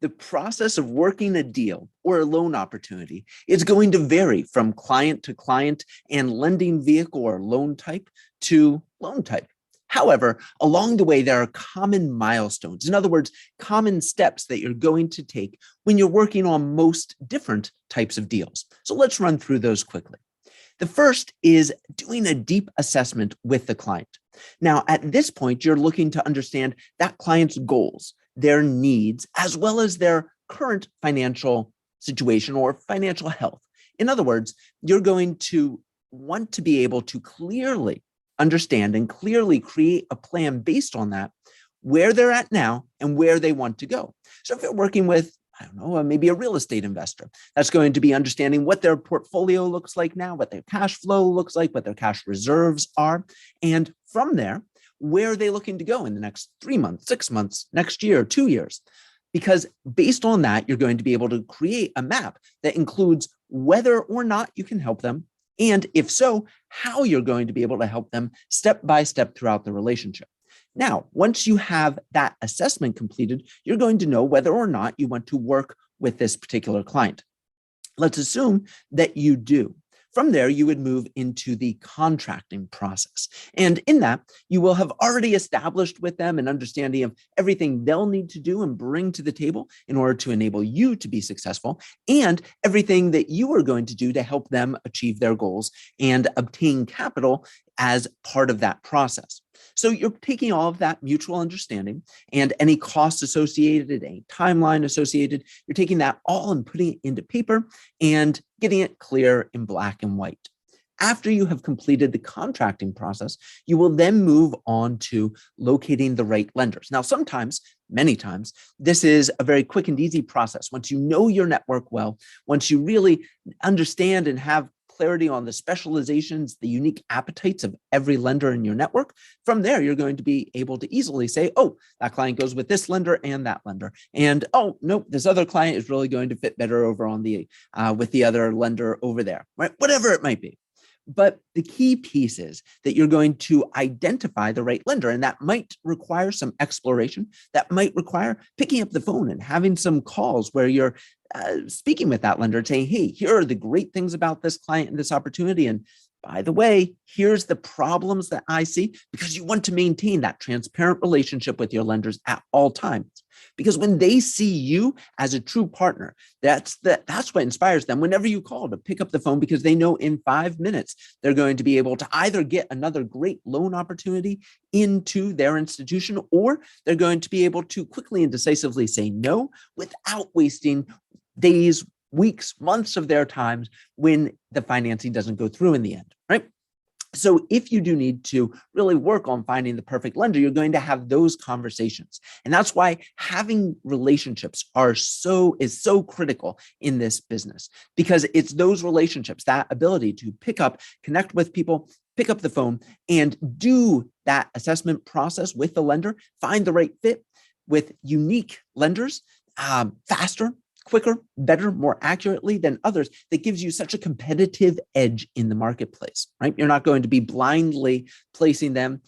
The process of working a deal or a loan opportunity is going to vary from client to client and lending vehicle or loan type to loan type. However, along the way, there are common milestones. In other words, common steps that you're going to take when you're working on most different types of deals. So let's run through those quickly. The first is doing a deep assessment with the client. Now, at this point, you're looking to understand that client's goals, their needs, as well as their current financial situation or financial health. In other words, you're going to want to be able to clearly understand and clearly create a plan based on that, where they're at now and where they want to go. So if you're working with, I don't know, maybe a real estate investor, that's going to be understanding what their portfolio looks like now, what their cash flow looks like, what their cash reserves are. And from there, where are they looking to go in the next 3 months, 6 months, next year, 2 years? Because based on that, you're going to be able to create a map that includes whether or not you can help them. And if so, how you're going to be able to help them step by step throughout the relationship. Now, once you have that assessment completed, you're going to know whether or not you want to work with this particular client. Let's assume that you do. From there, you would move into the contracting process. And in that, you will have already established with them an understanding of everything they'll need to do and bring to the table in order to enable you to be successful, and everything that you are going to do to help them achieve their goals and obtain capital as part of that process. So you're taking all of that mutual understanding and any costs associated, any timeline associated, you're taking that all and putting it into paper and getting it clear in black and white. After you have completed the contracting process, you will then move on to locating the right lenders. Now, sometimes, many times, this is a very quick and easy process. Once you know your network well, once you really understand and have clarity on the specializations, the unique appetites of every lender in your network, from there, you're going to be able to easily say, oh, that client goes with this lender and that lender. And oh, nope, this other client is really going to fit better over on the with the other lender over there, right? Whatever it might be. But the key piece is that you're going to identify the right lender, and that might require some exploration. That might require picking up the phone and having some calls where you're speaking with that lender and saying, hey, here are the great things about this client and this opportunity. And by the way, here's the problems that I see, because you want to maintain that transparent relationship with your lenders at all times. Because when they see you as a true partner, that's what inspires them whenever you call to pick up the phone, because they know in 5 minutes, they're going to be able to either get another great loan opportunity into their institution, or they're going to be able to quickly and decisively say no without wasting days, weeks, months of their times when the financing doesn't go through in the end, right? So if you do need to really work on finding the perfect lender, you're going to have those conversations. And that's why having relationships is so critical in this business, because it's those relationships, that ability to pick up, connect with people, pick up the phone and do that assessment process with the lender, find the right fit with unique lenders, faster, quicker, better, more accurately than others, that gives you such a competitive edge in the marketplace, right? You're not going to be blindly placing them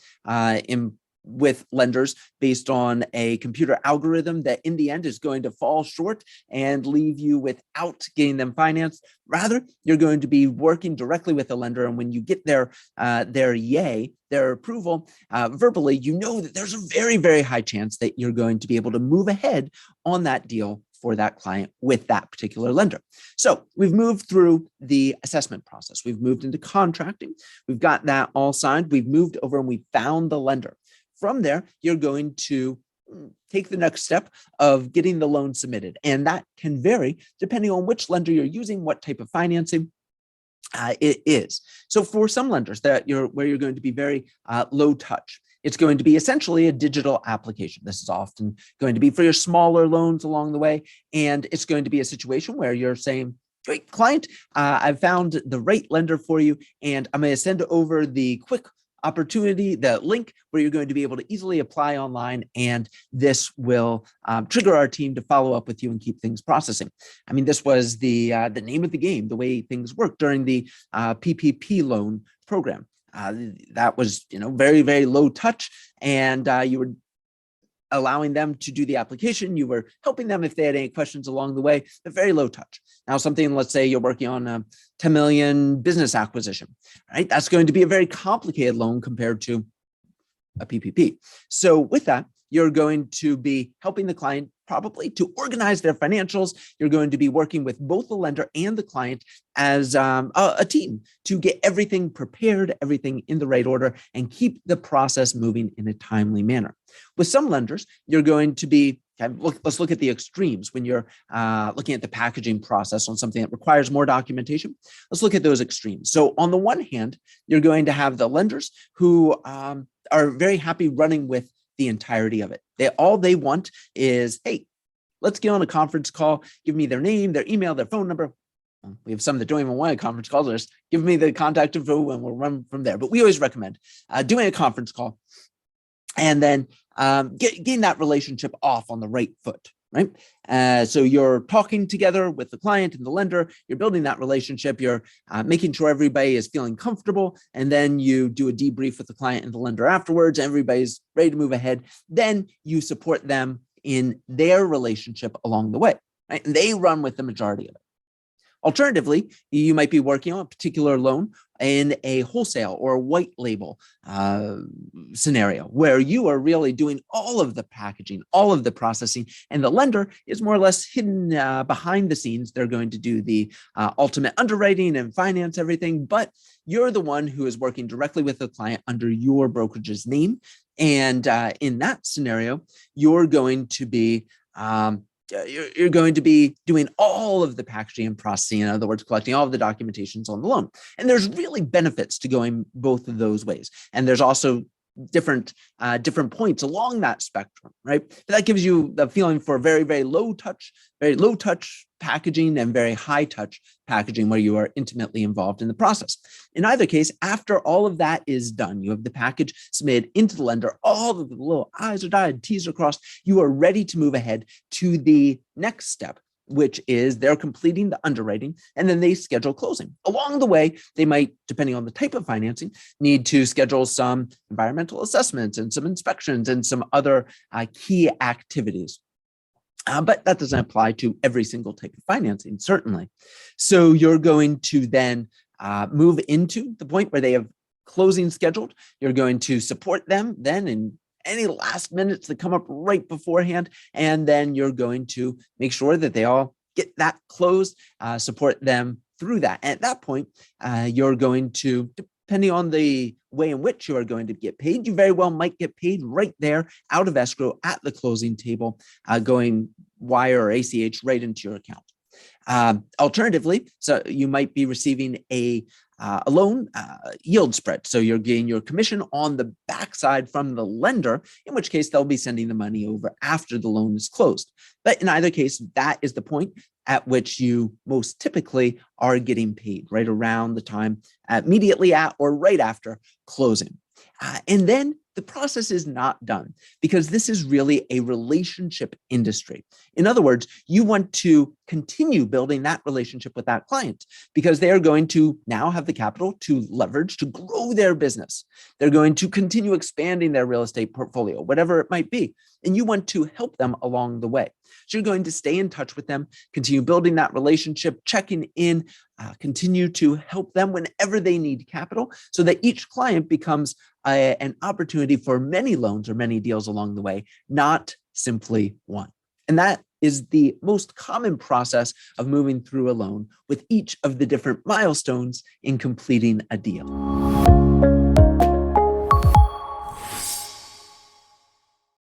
with lenders based on a computer algorithm that in the end is going to fall short and leave you without getting them financed. Rather, you're going to be working directly with the lender. And when you get their yay, their approval verbally, you know that there's a very, very high chance that you're going to be able to move ahead on that deal for that client with that particular lender. So we've moved through the assessment process. We've moved into contracting. We've got that all signed. We've moved over and we found the lender. From there, you're going to take the next step of getting the loan submitted. And that can vary depending on which lender you're using, what type of financing it is. So for some lenders where you're going to be very low touch, it's going to be essentially a digital application. This is often going to be for your smaller loans along the way. And it's going to be a situation where you're saying, great client, I've found the right lender for you. And I'm going to send over the quick opportunity, the link where you're going to be able to easily apply online. And this will trigger our team to follow up with you and keep things processing. I mean, this was the name of the game, the way things work during the PPP loan program. That was, very, very low touch, and you were allowing them to do the application. You were helping them if they had any questions along the way, but very low touch. Now, something, let's say you're working on a 10 million business acquisition, right? That's going to be a very complicated loan compared to a PPP. So with that, you're going to be helping the client probably to organize their financials. You're going to be working with both the lender and the client as a team to get everything prepared, everything in the right order, and keep the process moving in a timely manner. With some lenders, you're going to be let's look at the extremes when you're looking at the packaging process on something that requires more documentation. Let's look at those extremes. So on the one hand, you're going to have the lenders who are very happy running with the entirety of it. All they want is, hey, let's get on a conference call. Give me their name, their email, their phone number. We have some that don't even want a conference call. Just give me the contact info and we'll run from there. But we always recommend doing a conference call and then getting that relationship off on the right foot, right? So you're talking together with the client and the lender, you're building that relationship, you're making sure everybody is feeling comfortable, and then you do a debrief with the client and the lender afterwards, everybody's ready to move ahead. Then you support them in their relationship along the way, right? And they run with the majority of it. Alternatively, you might be working on a particular loan in a wholesale or a white label scenario where you are really doing all of the packaging, all of the processing, and the lender is more or less hidden behind the scenes. They're going to do the ultimate underwriting and finance everything, but you're the one who is working directly with the client under your brokerage's name. And in that scenario, you're going to be you're going to be doing all of the packaging and processing, in other words, collecting all of the documentations on the loan. And there's really benefits to going both of those ways. And there's also different points along that spectrum, right? But that gives you the feeling for very, very low touch packaging and very high touch packaging where you are intimately involved in the process. In either case, after all of that is done, you have the package submitted into the lender, all of the little I's are dotted, T's are crossed, you are ready to move ahead to the next step, which is they're completing the underwriting and then they schedule closing. Along the way, they might, depending on the type of financing, need to schedule some environmental assessments and some inspections and some other key activities. But that doesn't apply to every single type of financing, certainly. So you're going to then move into the point where they have closing scheduled. You're going to support them then in any last minutes that come up right beforehand. And then you're going to make sure that they all get that closed, support them through that. And at that point, you're going to, depending on the way in which you are going to get paid, you very well might get paid right there out of escrow at the closing table, going wire or ACH right into your account. Alternatively, so you might be receiving a loan yield spread. So you're getting your commission on the backside from the lender, in which case they'll be sending the money over after the loan is closed. But in either case, that is the point at which you most typically are getting paid, right around the time immediately at or right after closing. And then the process is not done because this is really a relationship industry. In other words, you want to continue building that relationship with that client because they are going to now have the capital to leverage to grow their business. They're going to continue expanding their real estate portfolio, whatever it might be. And you want to help them along the way. So you're going to stay in touch with them, continue building that relationship, checking in, continue to help them whenever they need capital so that each client becomes an opportunity for many loans or many deals along the way, not simply one. And that is the most common process of moving through a loan with each of the different milestones in completing a deal.